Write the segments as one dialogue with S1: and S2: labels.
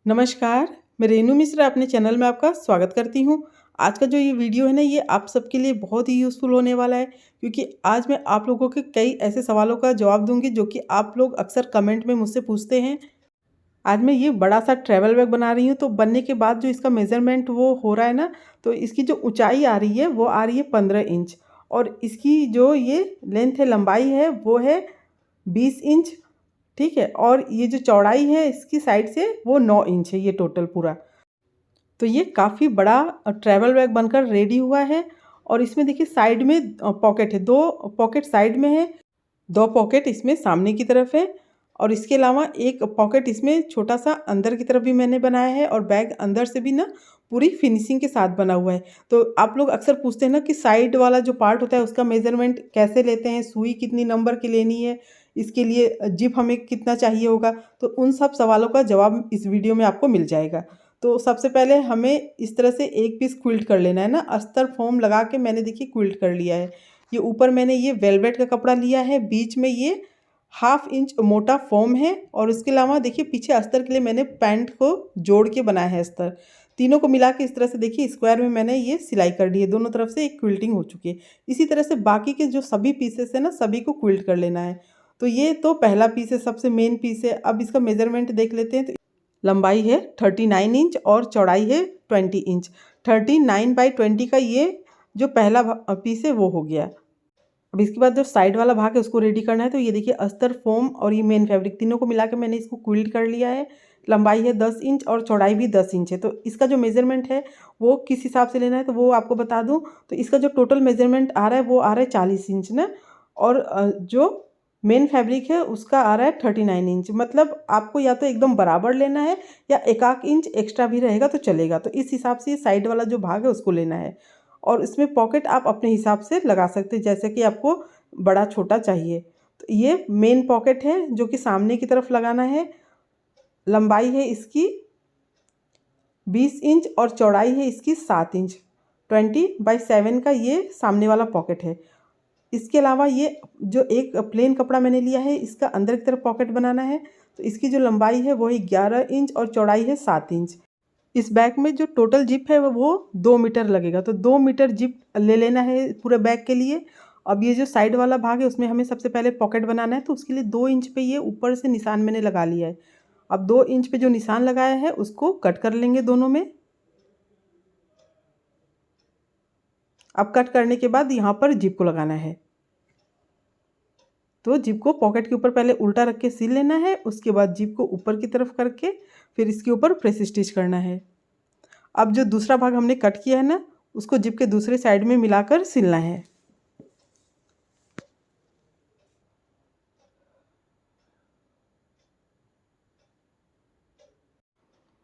S1: नमस्कार, मैं रेनू मिश्रा अपने चैनल में आपका स्वागत करती हूँ। आज का जो ये वीडियो है ना, ये आप सबके लिए बहुत ही यूज़फुल होने वाला है, क्योंकि आज मैं आप लोगों के कई ऐसे सवालों का जवाब दूँगी जो कि आप लोग अक्सर कमेंट में मुझसे पूछते हैं। आज मैं ये बड़ा-सा ट्रैवल बैग बना रही हूँ, तो बनने के बाद जो इसका मेज़रमेंट वो हो रहा है ना, तो इसकी जो ऊँचाई आ रही है, वो आ रही है 15 इंच और इसकी जो ये लेंथ है, लंबाई है, वो है 20 इंच। ठीक है? और ये जो चौड़ाई है इसकी साइड से वो 9 इंच है ये टोटल पूरा। तो ये काफ़ी बड़ा ट्रैवल बैग बनकर रेडी हुआ है और इसमें देखिए साइड में पॉकेट है, 2 पॉकेट साइड में है, 2 पॉकेट इसमें सामने की तरफ है और इसके अलावा एक पॉकेट इसमें छोटा-सा अंदर की तरफ भी मैंने बनाया है और बैग अंदर से भी ना पूरी फिनिशिंग के साथ बना हुआ है। तो आप लोग अक्सर पूछते हैं ना कि साइड वाला जो पार्ट होता है उसका मेज़रमेंट कैसे लेते हैं? सुई कितनी नंबर की लेनी है? इसके लिए जिप हमें कितना चाहिए होगा? तो उन सब सवालों का जवाब इस वीडियो में आपको मिल जाएगा। तो सबसे पहले हमें इस तरह से एक पीस क्विल्ट कर लेना है ना, अस्तर फ़ोम लगा के मैंने देखिए क्विल्ट कर लिया है। ये ऊपर मैंने ये वेलवेट का कपड़ा लिया है, बीच में ये हाफ इंच मोटा फ़ोम है और उसके अलावा देखिए पीछे अस्तर के लिए मैंने पैंट को जोड़ के बनाया है अस्तर। तीनों को मिला के इस तरह से देखिए स्क्वायर में मैंने ये सिलाई कर दी है, दोनों तरफ से एक क्विल्टिंग हो चुकी है। इसी तरह से बाकी के जो सभी पीसेस हैं ना, सभी को क्विल्ट कर लेना है। तो ये तो पहला पीस है, सबसे मेन पीस है। अब इसका मेज़रमेंट देख लेते हैं। तो लंबाई है 39 इंच और चौड़ाई है 20 इंच। 39/20 का ये जो पहला पीस है वो हो गया। अब इसके बाद जो साइड वाला भाग है उसको रेडी करना है। तो ये देखिए अस्तर, फ़ोम और ये मेन फैब्रिक तीनों को मिला के मैंने इसको क्विल्ट कर लिया है। लंबाई है 10 इंच और चौड़ाई भी 10 इंच है। तो इसका जो मेज़रमेंट है वो किस हिसाब से लेना है तो वो आपको बता दूँ। तो इसका जो टोटल मेज़रमेंट आ रहा है वो आ रहा है 40 इंच ना, और जो मेन फैब्रिक है उसका आ रहा है 39 इंच। मतलब आपको या तो एकदम बराबर लेना है या 1 आध इंच एक्स्ट्रा भी रहेगा तो चलेगा। तो इस हिसाब से साइड वाला जो भाग है उसको लेना है और इसमें पॉकेट आप अपने हिसाब से लगा सकते हैं, जैसे कि आपको बड़ा छोटा चाहिए। तो ये मेन पॉकेट है जो कि सामने की तरफ लगाना है। लंबाई है इसकी 20 इंच और चौड़ाई है इसकी 7 इंच। 20/7 का ये सामने वाला पॉकेट है। इसके अलावा ये जो एक प्लेन कपड़ा मैंने लिया है इसका अंदर की तरफ पॉकेट बनाना है। तो इसकी जो लंबाई है वो है 11 इंच और चौड़ाई है 7 इंच। इस बैग में जो टोटल जिप है वो 2 मीटर लगेगा। तो 2 मीटर जिप ले लेना है पूरे बैग के लिए। अब ये जो साइड वाला भाग है उसमें हमें सबसे पहले पॉकेट बनाना है, तो उसके लिए 2 इंच पे ये ऊपर से निशान मैंने लगा लिया है। अब 2 इंच पे जो निशान लगाया है उसको कट कर लेंगे दोनों में। अब कट करने के बाद यहाँ पर जिप को लगाना है। तो जिप को पॉकेट के ऊपर पहले उल्टा रख के सिल लेना है, उसके बाद जिप को ऊपर की तरफ करके फिर इसके ऊपर प्रेस स्टिच करना है। अब जो दूसरा भाग हमने कट किया है ना, उसको जिप के दूसरे साइड में मिलाकर सिलना है।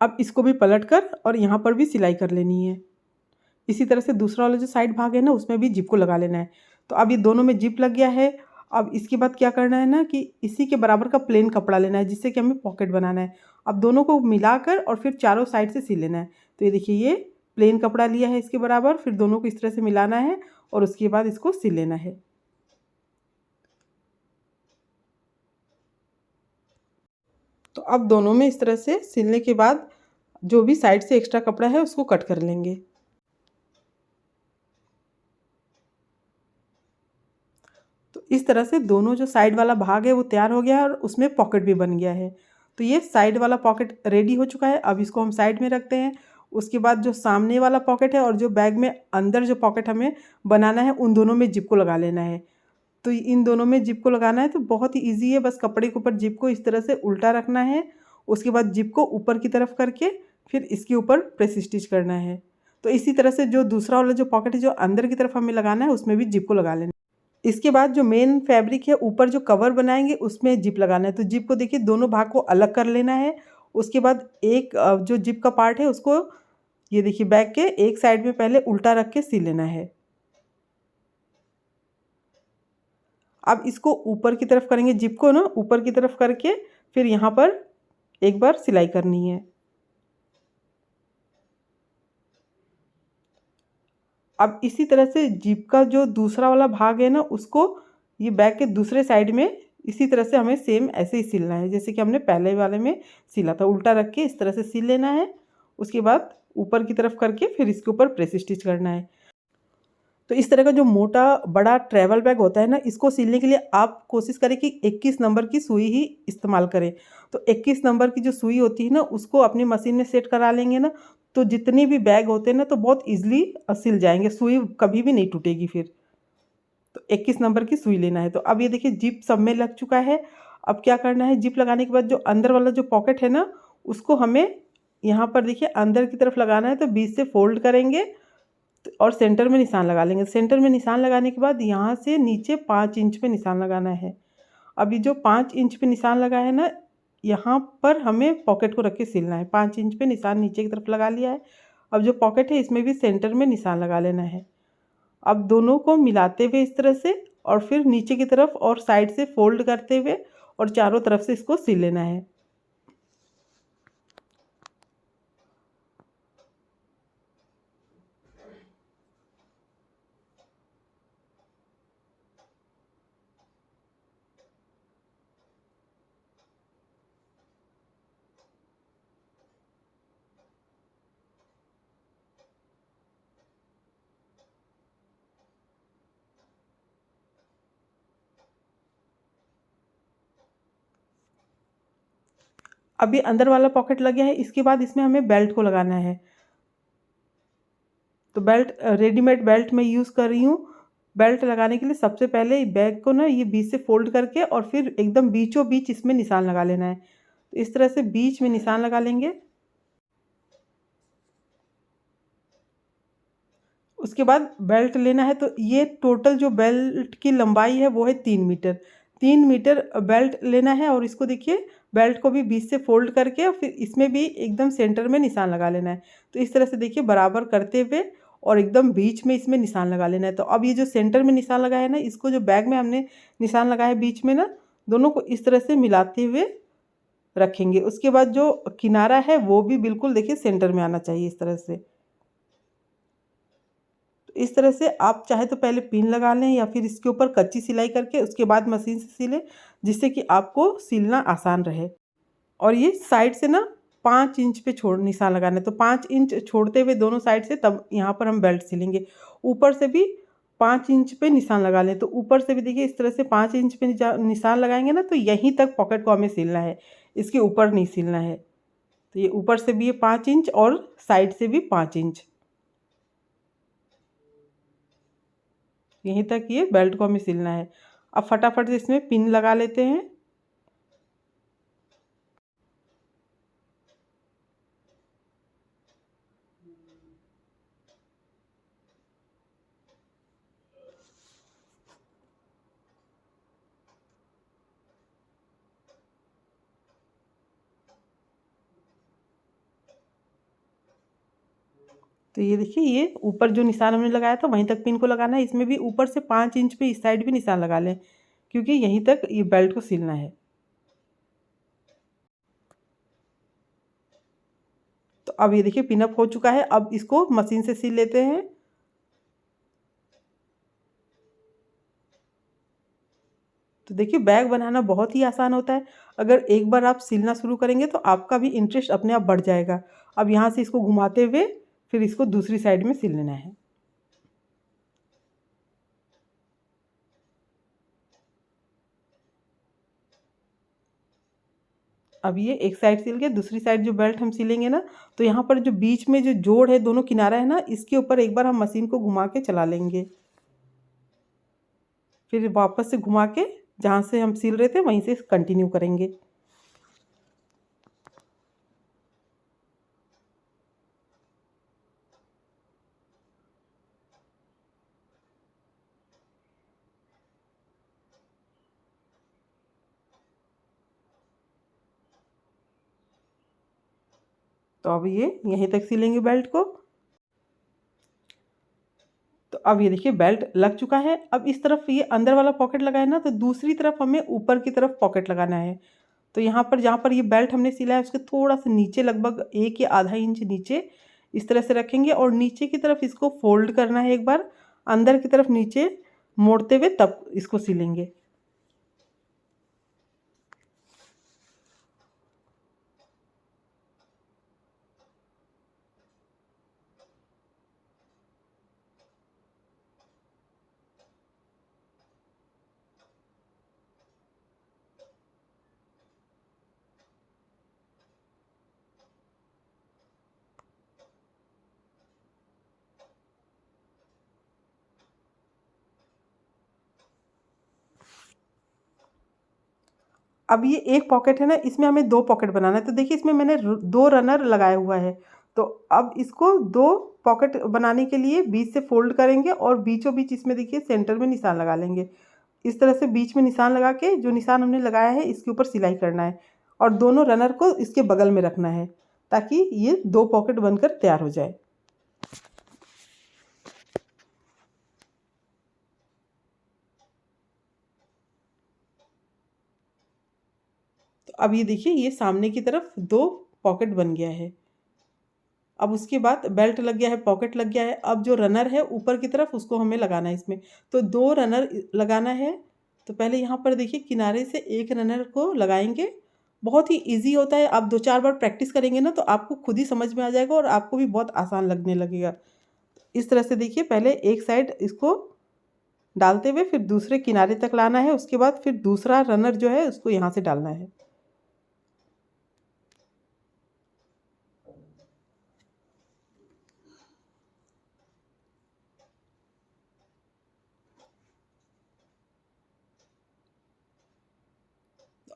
S1: अब इसको भी पलटकर और यहाँ पर भी सिलाई कर लेनी है। इसी तरह से दूसरा वाला जो साइड भाग है ना उसमें भी जिप को लगा लेना है। तो अब ये दोनों में जिप लग गया है। अब इसके बाद क्या करना है ना कि इसी के बराबर का प्लेन कपड़ा लेना है जिससे कि हमें पॉकेट बनाना है। अब दोनों को मिलाकर और फिर चारों साइड से सिल लेना है। तो ये देखिए ये प्लेन कपड़ा लिया है इसके बराबर, फिर दोनों को इस तरह से मिलाना है और उसके बाद इसको सिल लेना है। तो अब दोनों में इस तरह से सिलने के बाद जो भी साइड से एक्स्ट्रा कपड़ा है उसको कट कर लेंगे। तो इस तरह से दोनों जो साइड वाला भाग है वो तैयार हो गया है और उसमें पॉकेट भी बन गया है। तो ये साइड वाला पॉकेट रेडी हो चुका है। अब इसको हम साइड में रखते हैं। उसके बाद जो सामने वाला पॉकेट है और जो बैग में अंदर जो पॉकेट हमें बनाना है उन दोनों में जिप को लगा लेना है। तो इन दोनों में जिप को लगाना है तो बहुत ही ईजी है। बस कपड़े के ऊपर जिप को इस तरह से उल्टा रखना है, उसके बाद जिप को ऊपर की तरफ करके फिर इसके ऊपर प्रेस स्टिच करना है। तो इसी तरह से जो दूसरा वाला जो पॉकेट है जो अंदर की तरफ हमें लगाना है उसमें भी जिप को लगा लेना है। इसके बाद जो मेन फैब्रिक है ऊपर जो कवर बनाएंगे उसमें जिप लगाना है। तो जिप को देखिए दोनों भाग को अलग कर लेना है। उसके बाद एक जो जिप का पार्ट है उसको ये देखिए बैक के एक साइड में पहले उल्टा रख के सिल लेना है। अब इसको ऊपर की तरफ करेंगे, जिप को ना ऊपर की तरफ करके फिर यहाँ पर एक बार सिलाई करनी है। अब इसी तरह से जिप का जो दूसरा वाला भाग है ना उसको ये बैक के दूसरे साइड में इसी तरह से हमें सेम ऐसे ही सिलना है जैसे कि हमने पहले वाले में सिला था। उल्टा रख के इस तरह से सिल लेना है। उसके बाद ऊपर की तरफ करके फिर इसके ऊपर प्रेस स्टिच करना है। तो इस तरह का जो मोटा बड़ा ट्रैवल बैग होता है ना, इसको सिलने के लिए आप कोशिश करें कि 21 नंबर की सुई ही इस्तेमाल करें। तो 21 नंबर की जो सुई होती है ना, उसको अपनी मशीन में सेट करा लेंगे ना, तो जितने भी बैग होते हैं ना, तो बहुत ईज़िली सिल जाएँगे, सुई कभी भी नहीं टूटेगी फिर। तो 21 नंबर की सुई लेना है। तो अब ये देखिए जिप सब में लग चुका है। अब क्या करना है, जिप लगाने के बाद जो अंदर वाला जो पॉकेट है ना, उसको हमें यहाँ पर देखिए अंदर की तरफ लगाना है। तो बीच से फोल्ड करेंगे और सेंटर में निशान लगा लेंगे। सेंटर में निशान लगाने के बाद यहाँ से नीचे 5 इंच पे निशान लगाना है। अभी जो 5 इंच पे निशान लगा है ना, यहाँ पर हमें पॉकेट को रख के सिलना है। 5 इंच पे निशान नीचे की तरफ लगा लिया है। अब जो पॉकेट है इसमें भी सेंटर में निशान लगा लेना है। अब दोनों को मिलाते हुए इस तरह से और फिर नीचे की तरफ और साइड से फोल्ड करते हुए और चारों तरफ से इसको सिल लेना है। अभी अंदर वाला पॉकेट लग गया है। इसके बाद इसमें हमें बेल्ट को लगाना है। तो बेल्ट रेडीमेड बेल्ट मैं यूज़ कर रही हूँ। बेल्ट लगाने के लिए सबसे पहले बैग को ना ये बीच से फोल्ड करके और फिर एकदम बीचों बीच इसमें निशान लगा लेना है। तो इस तरह से बीच में निशान लगा लेंगे। उसके बाद बेल्ट लेना है। तो ये टोटल जो बेल्ट की लंबाई है वो है 3 मीटर। 3 मीटर बेल्ट लेना है और इसको देखिए बेल्ट को भी बीच से फोल्ड करके और फिर इसमें भी एकदम सेंटर में निशान लगा लेना है। तो इस तरह से देखिए बराबर करते हुए और एकदम बीच में इसमें निशान लगा लेना है। तो अब ये जो सेंटर में निशान लगा है ना, इसको जो बैग में हमने निशान लगाया बीच में ना, दोनों को इस तरह से मिलाते हुए रखेंगे। उसके बाद जो किनारा है वो भी बिल्कुल देखिए सेंटर में आना चाहिए इस तरह से। तो इस तरह से आप चाहे तो पहले पिन लगा लें या फिर इसके ऊपर कच्ची सिलाई करके उसके बाद मशीन से सिलें, जिससे कि आपको सिलना आसान रहे। और ये साइड से ना 5 इंच पे छोड़ निशान लगाना है। तो 5 इंच छोड़ते हुए दोनों साइड से तब यहाँ पर हम बेल्ट सिलेंगे। ऊपर से भी 5 इंच पे निशान लगा लें। तो ऊपर से भी देखिए इस तरह से 5 इंच पे निशान लगाएंगे ना, तो यहीं तक पॉकेट को हमें सिलना है, इसके ऊपर नहीं सिलना है। तो ये ऊपर से भी ये 5 इंच और साइड से भी 5 इंच, यहीं तक ये बेल्ट को हमें सिलना है। अब फटाफट से इसमें पिन लगा लेते हैं। तो ये देखिए ये ऊपर जो निशान हमने लगाया था वहीं तक पिन को लगाना है। इसमें भी ऊपर से 5 इंच पे इस साइड भी निशान लगा लें, क्योंकि यहीं तक ये बेल्ट को सिलना है। तो अब ये देखिए पिन अप हो चुका है। अब इसको मशीन से सिल लेते हैं। तो देखिए बैग बनाना बहुत ही आसान होता है। अगर एक बार आप सिलना शुरू करेंगे तो आपका भी इंटरेस्ट अपने आप बढ़ जाएगा। अब यहाँ से इसको घुमाते हुए फिर इसको दूसरी साइड में सिल लेना है। अब ये एक साइड सिल गया, दूसरी साइड जो बेल्ट हम सिलेंगे ना, तो यहाँ पर जो बीच में जो जोड़ है दोनों किनारा है ना, इसके ऊपर एक बार हम मशीन को घुमा के चला लेंगे। फिर वापस से घुमा के जहाँ से हम सिल रहे थे वहीं से कंटिन्यू करेंगे। तो अब ये यहीं तक सिलेंगे बेल्ट को। तो अब ये देखिए बेल्ट लग चुका है। अब इस तरफ ये अंदर वाला पॉकेट लगा है ना, तो दूसरी तरफ हमें ऊपर की तरफ पॉकेट लगाना है। तो यहाँ पर जहाँ पर ये बेल्ट हमने सिला है उसके थोड़ा सा नीचे, लगभग 1 या आधा इंच नीचे इस तरह से रखेंगे और नीचे की तरफ इसको फोल्ड करना है एक बार, अंदर की तरफ नीचे मोड़ते हुए तब इसको सिलेंगे। अब ये एक पॉकेट है ना, इसमें हमें 2 पॉकेट बनाना है। तो देखिए इसमें मैंने 2 रनर लगाया हुआ है। तो अब इसको 2 पॉकेट बनाने के लिए बीच से फोल्ड करेंगे और बीचों बीच इसमें देखिए सेंटर में निशान लगा लेंगे। इस तरह से बीच में निशान लगा के जो निशान हमने लगाया है इसके ऊपर सिलाई करना है और दोनों रनर को इसके बगल में रखना है ताकि ये 2 पॉकेट बनकर तैयार हो जाए। तो अब ये देखिए ये सामने की तरफ 2 पॉकेट बन गया है। अब उसके बाद बेल्ट लग गया है, पॉकेट लग गया है। अब जो रनर है ऊपर की तरफ उसको हमें लगाना है इसमें। तो 2 रनर लगाना है। तो पहले यहाँ पर देखिए किनारे से एक रनर को लगाएंगे। बहुत ही ईजी होता है। आप 2-4 बार प्रैक्टिस करेंगे ना तो आपको खुद ही समझ में आ जाएगा और आपको भी बहुत आसान लगने लगेगा। इस तरह से देखिए पहले एक साइड इसको डालते हुए फिर दूसरे किनारे तक लाना है। उसके बाद फिर दूसरा रनर जो है उसको यहाँ से डालना है।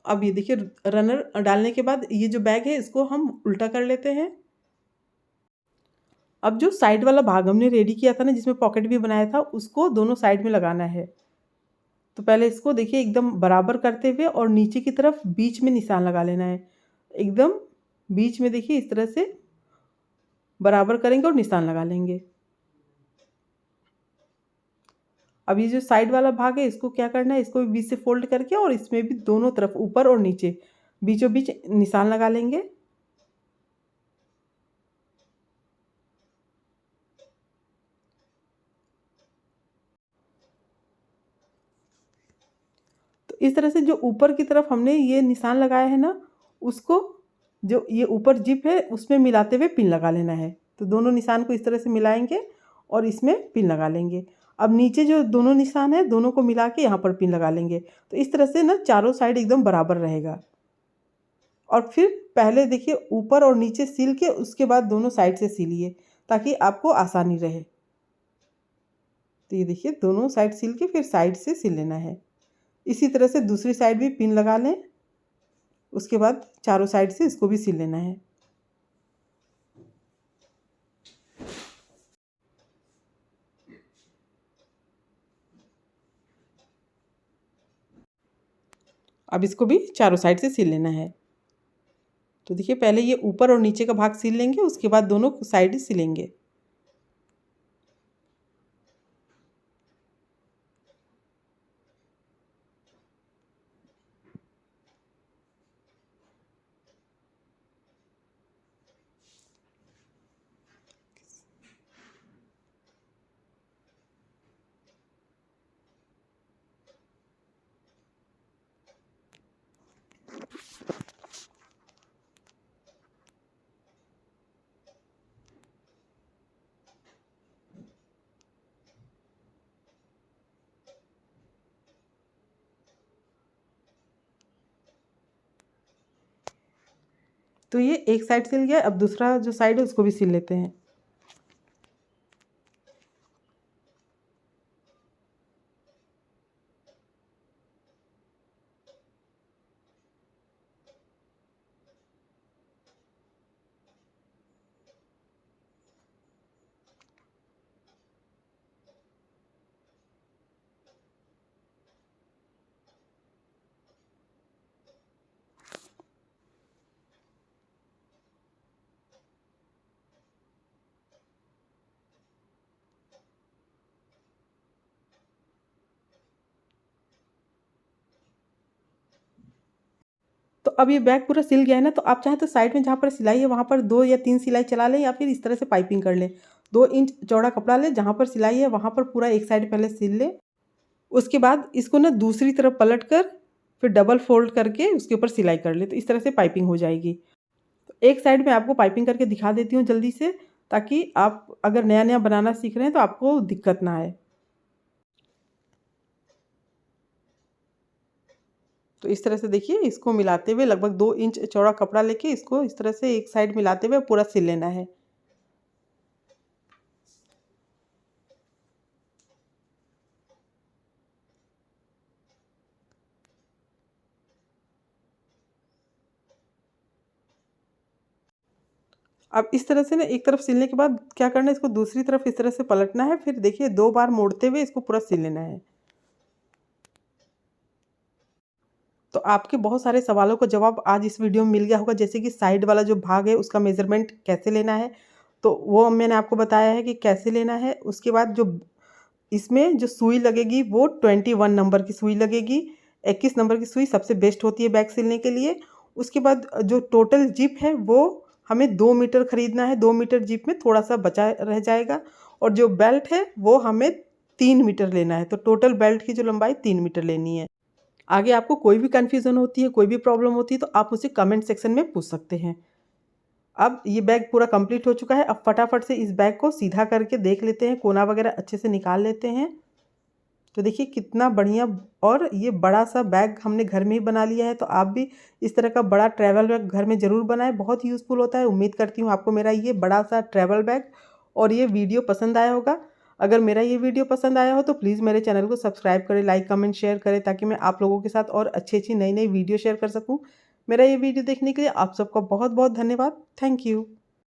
S1: अब ये देखिए रनर डालने के बाद ये जो बैग है इसको हम उल्टा कर लेते हैं। अब जो साइड वाला भाग हमने रेडी किया था ना जिसमें पॉकेट भी बनाया था उसको दोनों साइड में लगाना है। तो पहले इसको देखिए एकदम बराबर करते हुए और नीचे की तरफ बीच में निशान लगा लेना है। एकदम बीच में देखिए इस तरह से बराबर करेंगे और निशान लगा लेंगे। अब ये जो साइड वाला भाग है इसको क्या करना है, इसको भी बीच से फोल्ड करके और इसमें भी दोनों तरफ ऊपर और नीचे बीचों बीच निशान लगा लेंगे। तो इस तरह से जो ऊपर की तरफ हमने ये निशान लगाया है ना उसको जो ये ऊपर जिप है उसमें मिलाते हुए पिन लगा लेना है। तो दोनों निशान को इस तरह से मिलाएंगे और इसमें पिन लगा लेंगे। अब नीचे जो दोनों निशान है दोनों को मिला के यहाँ पर पिन लगा लेंगे। तो इस तरह से ना चारों साइड एकदम बराबर रहेगा। और फिर पहले देखिए ऊपर और नीचे सिल के उसके बाद दोनों साइड से सिलिए ताकि आपको आसानी रहे। तो ये देखिए दोनों साइड सिल के फिर साइड से सिल लेना है। इसी तरह से दूसरी साइड भी पिन लगा लें। उसके बाद चारों साइड से इसको भी सिल लेना है। अब इसको भी चारों साइड से सिल लेना है। तो देखिए पहले ये ऊपर और नीचे का भाग सिल लेंगे उसके बाद दोनों साइड सिलेंगे। तो ये एक साइड सिल गया। अब दूसरा जो साइड है उसको भी सिल लेते हैं। तो अब ये बैग पूरा सिल गया है ना तो आप चाहें तो साइड में जहाँ पर सिलाई है वहाँ पर 2 या 3 सिलाई चला लें या फिर इस तरह से पाइपिंग कर लें। 2 इंच चौड़ा कपड़ा लें, जहाँ पर सिलाई है वहाँ पर पूरा एक साइड पहले सिल लें। उसके बाद इसको ना दूसरी तरफ पलट कर फिर डबल फोल्ड करके उसके ऊपर सिलाई कर लें। तो इस तरह से पाइपिंग हो जाएगी। तो एक साइड में आपको पाइपिंग करके दिखा देती हूँ जल्दी से, ताकि आप अगर नया नया बनाना सीख रहे हैं तो आपको दिक्कत ना आए। तो इस तरह से देखिए इसको मिलाते हुए लगभग 2 इंच चौड़ा कपड़ा लेके इसको इस तरह से एक साइड मिलाते हुए पूरा सिल लेना है। अब इस तरह से ना एक तरफ सिलने के बाद क्या करना है, इसको दूसरी तरफ इस तरह से पलटना है, फिर देखिए 2 बार मोड़ते हुए इसको पूरा सिल लेना है। तो आपके बहुत सारे सवालों का जवाब आज इस वीडियो में मिल गया होगा, जैसे कि साइड वाला जो भाग है उसका मेज़रमेंट कैसे लेना है, तो वो मैंने आपको बताया है कि कैसे लेना है। उसके बाद जो इसमें जो सुई लगेगी वो 21 नंबर की सुई लगेगी, 21 नंबर की सुई सबसे बेस्ट होती है बैग सिलने के लिए। उसके बाद जो टोटल जिप है वो हमें 2 मीटर खरीदना है, 2 मीटर जिप में थोड़ा-सा बचा रह जाएगा, और जो बेल्ट है वो हमें 3 मीटर लेना है, तो टोटल बेल्ट की जो लंबाई 3 मीटर लेनी है। आगे आपको कोई भी कन्फ्यूज़न होती है, कोई भी प्रॉब्लम होती है, तो आप मुझसे कमेंट सेक्शन में पूछ सकते हैं। अब ये बैग पूरा कंप्लीट हो चुका है। अब फटाफट से इस बैग को सीधा करके देख लेते हैं, कोना वगैरह अच्छे से निकाल लेते हैं। तो देखिए कितना बढ़िया और ये बड़ा-सा बैग हमने घर में ही बना लिया है, तो आप भी इस तरह का बड़ा ट्रैवल बैग घर में ज़रूर बनाएँ, बहुत यूज़फुल होता है। उम्मीद करती हूँ आपको मेरा ये बड़ा-सा ट्रैवल बैग और ये वीडियो पसंद आया होगा। अगर मेरा ये वीडियो पसंद आया हो तो प्लीज़ मेरे चैनल को सब्सक्राइब करें, लाइक, कमेंट, शेयर करें, ताकि मैं आप लोगों के साथ और अच्छी-अच्छी नई-नई वीडियो शेयर कर सकूँ। मेरा ये वीडियो देखने के लिए आप सबका बहुत-बहुत धन्यवाद। Thank you.